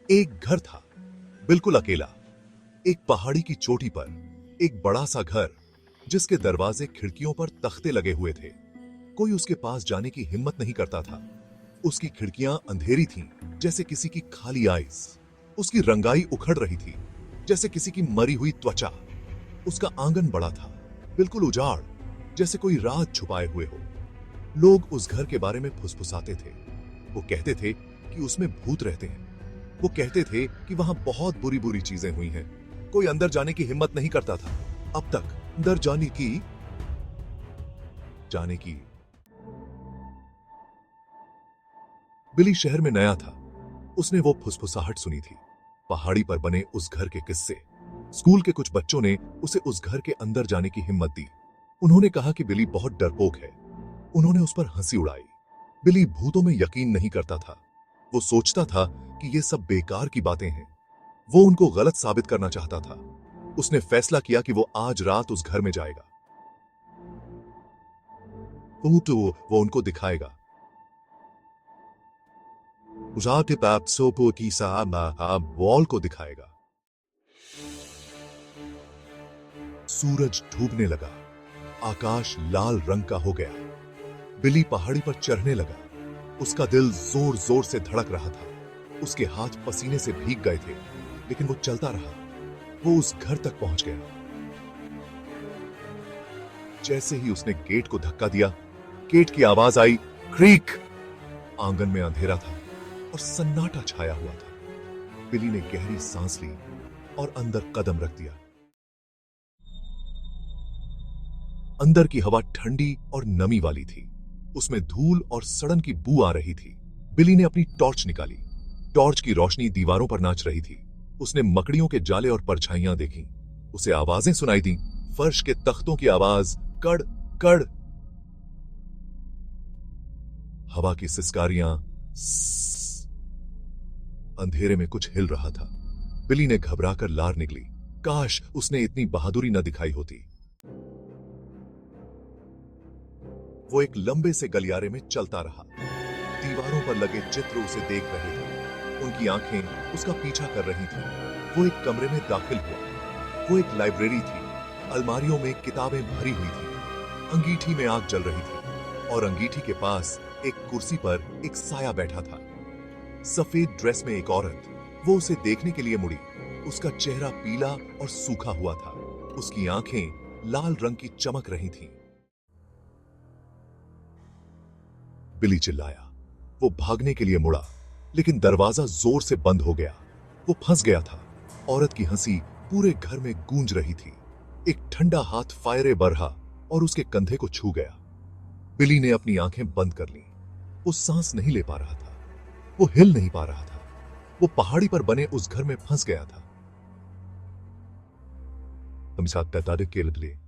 एक घर था, बिल्कुल अकेला, एक पहाड़ी की चोटी पर एक बड़ा सा घर जिसके दरवाजे खिड़कियों पर तख्ते लगे हुए थे। कोई उसके पास जाने की हिम्मत नहीं करता था। उसकी खिड़कियां अंधेरी थीं, जैसे किसी की खाली आइस। उसकी रंगाई उखड़ रही थी, जैसे किसी की मरी हुई त्वचा। उसका आंगन बड़ा था, बिल्कुल उजाड़, जैसे कोई राज छुपाए हुए हो। लोग उस घर के बारे में फुसफुसाते थे। वो कहते थे कि उसमें भूत रहते हैं। वो कहते थे कि वहां बहुत बुरी बुरी चीजें हुई हैं। कोई अंदर जाने की हिम्मत नहीं करता था। अब तक अंदर जाने की बिली शहर में नया था। उसने वो फुसफुसाहट सुनी थी, पहाड़ी पर बने उस घर के किस्से। स्कूल के कुछ बच्चों ने उसे उस घर के अंदर जाने की हिम्मत दी। उन्होंने कहा कि बिली बहुत डरपोक है। उन्होंने उस पर हंसी उड़ाई। बिली भूतों में यकीन नहीं करता था। वो सोचता था कि ये सब बेकार की बातें हैं। वो उनको गलत साबित करना चाहता था। उसने फैसला किया कि वो आज रात उस घर में जाएगा। वो उनको दिखाएगा। जाके सोपो की वॉल को दिखाएगा। सूरज डूबने लगा। आकाश लाल रंग का हो गया। बिली पहाड़ी पर चढ़ने लगा। उसका दिल जोर जोर से धड़क रहा था। उसके हाथ पसीने से भीग गए थे, लेकिन वो चलता रहा। वो उस घर तक पहुंच गया। जैसे ही उसने गेट को धक्का दिया, गेट की आवाज आई, क्रीक। आंगन में अंधेरा था और सन्नाटा छाया हुआ था। बिली ने गहरी सांस ली और अंदर कदम रख दिया। अंदर की हवा ठंडी और नमी वाली थी। उसमें धूल और सड़न की बू आ रही थी। बिली ने अपनी टॉर्च निकाली। टॉर्च की रोशनी दीवारों पर नाच रही थी। उसने मकड़ियों के जाले और परछाइयां देखी। उसे आवाजें सुनाई दी। फर्श के तख्तों की आवाज, कड़ कड़। हवा की सिसकारियां। अंधेरे में कुछ हिल रहा था। बिली ने घबराकर लार निकली। काश उसने इतनी बहादुरी न दिखाई होती। वो एक लंबे से गलियारे में चलता रहा। दीवारों पर लगे चित्र उसे देख रहे थे। उनकी आंखें उसका पीछा कर रही थीं। वो एक कमरे में दाखिल हुआ। वो एक लाइब्रेरी थी। अलमारियों में किताबें भरी हुई थी। अंगीठी में आग जल रही थी और अंगीठी के पास एक कुर्सी पर एक साया बैठा था। सफेद ड्रेस में एक औरत। वो उसे देखने के लिए मुड़ी। उसका चेहरा पीला और सूखा हुआ था। उसकी आंखें लाल रंग की चमक रही थीं। बिली चिल्लाया। वो भागने के लिए मुड़ा, लेकिन दरवाजा जोर से बंद हो गया। वो फंस गया था। औरत की हंसी पूरे घर में गूंज रही थी। एक ठंडा हाथ फायरे बरहा और उसके कंधे को छू गया। बिली ने अपनी आंखें बंद कर लीं। वो सांस नहीं ले पा रहा था। वो हिल नहीं पा रहा था। वो पहाड़ी पर बने उस घर में फंस गया था। हम साथ के लिए